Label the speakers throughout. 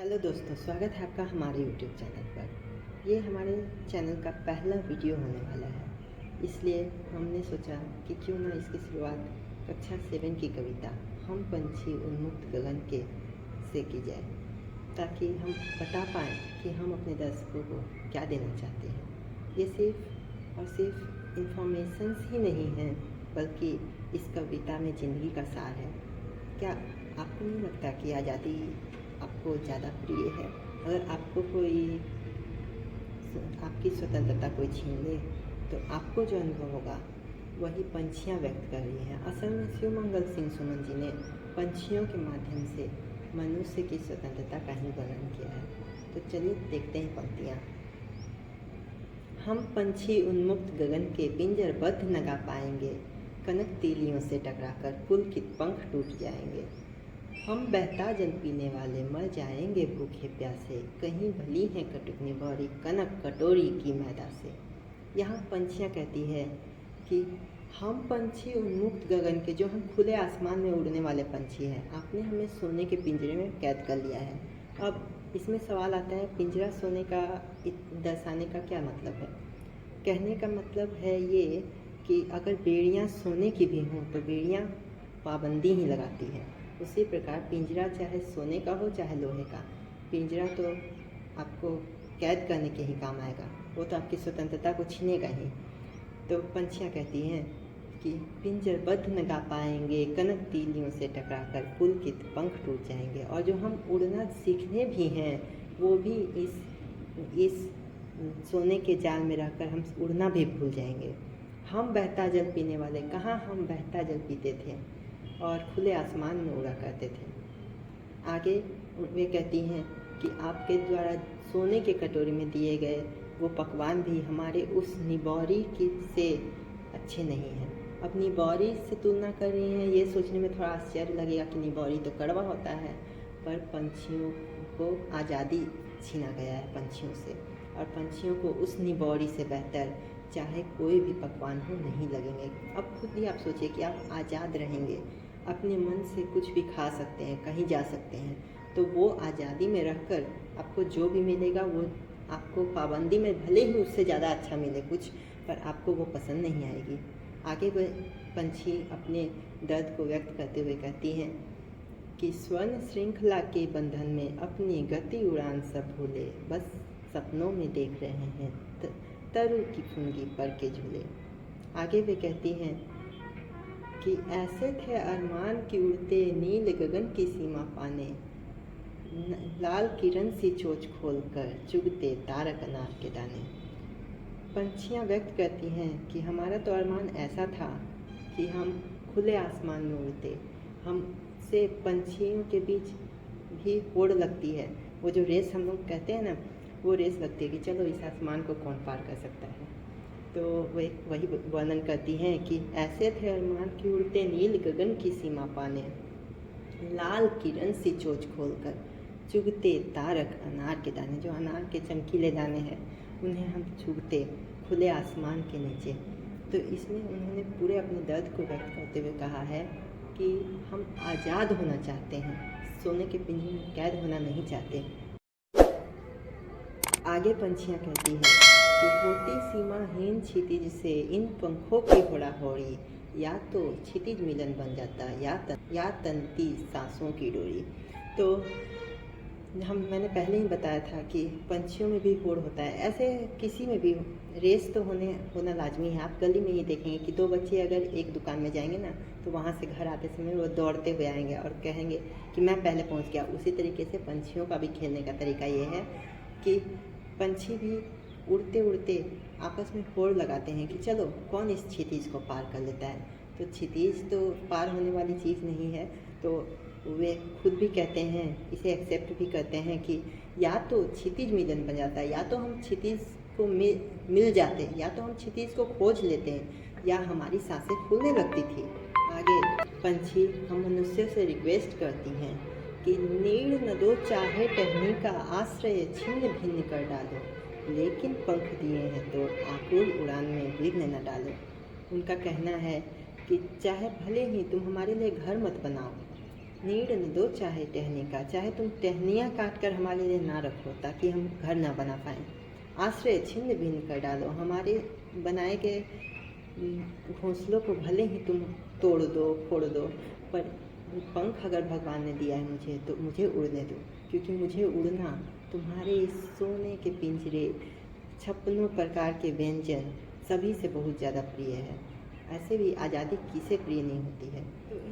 Speaker 1: Hello दोस्तों, स्वागत है आपका हमारे YouTube चैनल पर। ये हमारे चैनल का पहला वीडियो होने वाला है, इसलिए हमने सोचा कि क्यों ना इसकी शुरुआत कक्षा 7 की कविता हम पंछी उन्मुक्त गगन के से की जाए, ताकि हम बता पाएँ कि हम अपने दर्शकों को क्या देना चाहते हैं। ये सिर्फ और सिर्फ इंफॉर्मेशंस ही नहीं है, बल्कि इस कविता में ज़िंदगी का सार है। क्या आपको नहीं लगता कि आज़ादी आपको ज़्यादा प्रिय है? अगर आपको कोई आपकी स्वतंत्रता कोई छीन ले, तो आपको जो अनुभव होगा वही पंछियाँ व्यक्त कर रही हैं। असल में शिवमंगल सिंह सुमन जी ने पंछियों के माध्यम से मनुष्य की स्वतंत्रता का ही वर्णन किया है। तो चलिए देखते हैं पंक्तियाँ। हम पंछी उन्मुक्त गगन के पिंजरबद्ध न गा पाएंगे, कनक तीलियों से टकराकर पुलकित पंख टूट जाएंगे। हम बहता जल पीने वाले मर जाएंगे भूखे प्यासे, कहीं भली है कटुक निभौरी कनक कटोरी की मैदा से। यहाँ पंछियाँ कहती है कि हम पंछी उन्मुक्त गगन के, जो हम खुले आसमान में उड़ने वाले पंछी हैं, आपने हमें सोने के पिंजरे में कैद कर लिया है। अब इसमें सवाल आता है, पिंजरा सोने का दर्शाने का क्या मतलब है? कहने का मतलब है ये कि अगर बेड़ियाँ सोने की भी हों तो बेड़ियाँ पाबंदी ही लगाती हैं। उसी प्रकार पिंजरा चाहे सोने का हो चाहे लोहे का, पिंजरा तो आपको कैद करने के ही काम आएगा, वो तो आपकी स्वतंत्रता को छीनेगा ही। तो पंछियाँ कहती हैं कि पिंजरबद्ध न गा पाएंगे, कनक तीलियों से टकराकर पुलकित पंख टूट जाएंगे। और जो हम उड़ना सीखने भी हैं, वो भी इस सोने के जाल में रहकर हम उड़ना भी भूल जाएंगे। हम बहता जल पीने वाले, कहाँ हम बहता जल पीते थे और खुले आसमान में उड़ा करते थे। आगे वे कहती हैं कि आपके द्वारा सोने के कटोरी में दिए गए वो पकवान भी हमारे उस निबौरी की से अच्छे नहीं हैं। अब निबौरी से तुलना कर रही हैं, ये सोचने में थोड़ा आश्चर्य लगेगा कि निबौरी तो कड़वा होता है, पर पंछियों को आज़ादी छीना गया है पंछियों से, और पंछियों को उस निबौरी से बेहतर चाहे कोई भी पकवान हो नहीं लगेंगे। अब खुद भी आप सोचिए कि आप आज़ाद रहेंगे, अपने मन से कुछ भी खा सकते हैं, कहीं जा सकते हैं, तो वो आज़ादी में रहकर आपको जो भी मिलेगा वो आपको पाबंदी में भले ही उससे ज़्यादा अच्छा मिले कुछ, पर आपको वो पसंद नहीं आएगी। आगे वह पंछी अपने दर्द को व्यक्त करते हुए कहती हैं कि स्वर्ण श्रृंखला के बंधन में अपनी गति उड़ान सब भूले, बस सपनों में देख रहे हैं तरु की फुनगी पर के झूले। आगे वे कहती हैं कि ऐसे थे अरमान की उड़ते नील गगन की सीमा पाने, लाल किरण सी चोंच खोलकर चुगते तारक अनार के दाने। पंछियाँ व्यक्त करती हैं कि हमारा तो अरमान ऐसा था कि हम खुले आसमान में उड़ते, हमसे पंछियों के बीच भी होड़ लगती है। वो जो रेस हम लोग कहते हैं ना, वो रेस लगती है कि चलो इस आसमान को कौन पार कर सकता है। तो वे वही वर्णन करती हैं कि ऐसे थे अरमान की उड़ते नील गगन की सीमा पाने, लाल किरण सी चोंच खोलकर चुगते तारक अनार के दाने। जो अनार के चमकीले दाने हैं उन्हें हम चुगते खुले आसमान के नीचे। तो इसमें उन्होंने पूरे अपने दर्द को व्यक्त करते हुए कहा है कि हम आज़ाद होना चाहते हैं, सोने के पिंजरे में कैद होना नहीं चाहते। आगे पंछियाँ कहती हैं कि होती सीमाहीन क्षितिज से इन पंखों की होड़ा-होड़ी, या तो क्षितिज मिलन बन जाता या तनती सांसों की डोरी। तो मैंने पहले ही बताया था कि पंछियों में भी होड़ होता है, ऐसे किसी में भी रेस तो होना लाजमी है। आप गली में ही देखेंगे कि दो बच्चे अगर एक दुकान में जाएंगे ना, तो वहाँ से घर आते समय वो दौड़ते हुए आएंगे और कहेंगे कि मैं पहले पहुँच गया। उसी तरीके से पंछियों का भी खेलने का तरीका ये है कि पंछी भी उड़ते उड़ते आपस में होड़ लगाते हैं कि चलो कौन इस क्षितिज को पार कर लेता है। तो क्षितिज तो पार होने वाली चीज़ नहीं है, तो वे खुद भी कहते हैं, इसे एक्सेप्ट भी करते हैं कि या तो क्षितिज मिलन बन जाता है, या तो हम क्षितिज को मिल जाते हैं, या तो हम क्षितिज को खोज लेते हैं, या हमारी सांसें फूलने लगती थी। आगे पंछी हम मनुष्य से रिक्वेस्ट करती हैं कि नीड़ न दो चाहे टहनी का आश्रय छिन्न भिन्न कर डालो, लेकिन पंख दिए हैं तो आकुल उड़ान में विघ्न न डालो। उनका कहना है कि चाहे भले ही तुम हमारे लिए घर मत बनाओ, नीड़ न दो चाहे टहनी का, चाहे तुम टहनियाँ काट कर हमारे लिए ना रखो ताकि हम घर ना बना पाएँ। आश्रय छिन्न भिन्न कर डालो, हमारे बनाए गए घोंसलों को भले ही तुम तोड़ दो, फोड़ दो, पर पंख अगर भगवान ने दिया है मुझे तो मुझे उड़ने दो, क्योंकि मुझे उड़ना तुम्हारे इस सोने के पिंजरे, 56 प्रकार के व्यंजन सभी से बहुत ज़्यादा प्रिय है। ऐसे भी आज़ादी किसे प्रिय नहीं होती है।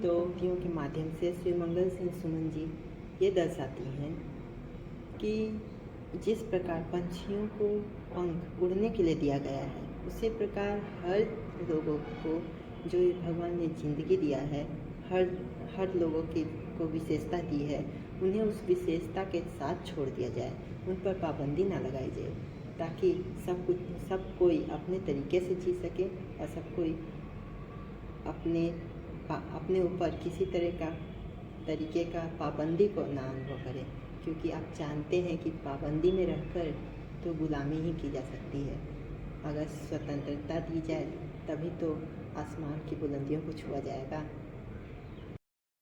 Speaker 1: तो पंक्तियों के माध्यम से श्री मंगल सिंह सुमन जी ये दर्शाती हैं कि जिस प्रकार पंछियों को पंख उड़ने के लिए दिया गया है, उसी प्रकार हर लोगों को जो भगवान ने ज़िंदगी दिया है, हर लोगों को विशेषता दी है, उन्हें उस विशेषता के साथ छोड़ दिया जाए, उन पर पाबंदी ना लगाई जाए, ताकि सब कोई अपने तरीके से जी सके और सब कोई अपने ऊपर किसी तरीके का पाबंदी को ना अनुभव करे, क्योंकि आप जानते हैं कि पाबंदी में रहकर तो गुलामी ही की जा सकती है। अगर स्वतंत्रता दी जाए तभी तो आसमान की बुलंदियों को छुआ जाएगा।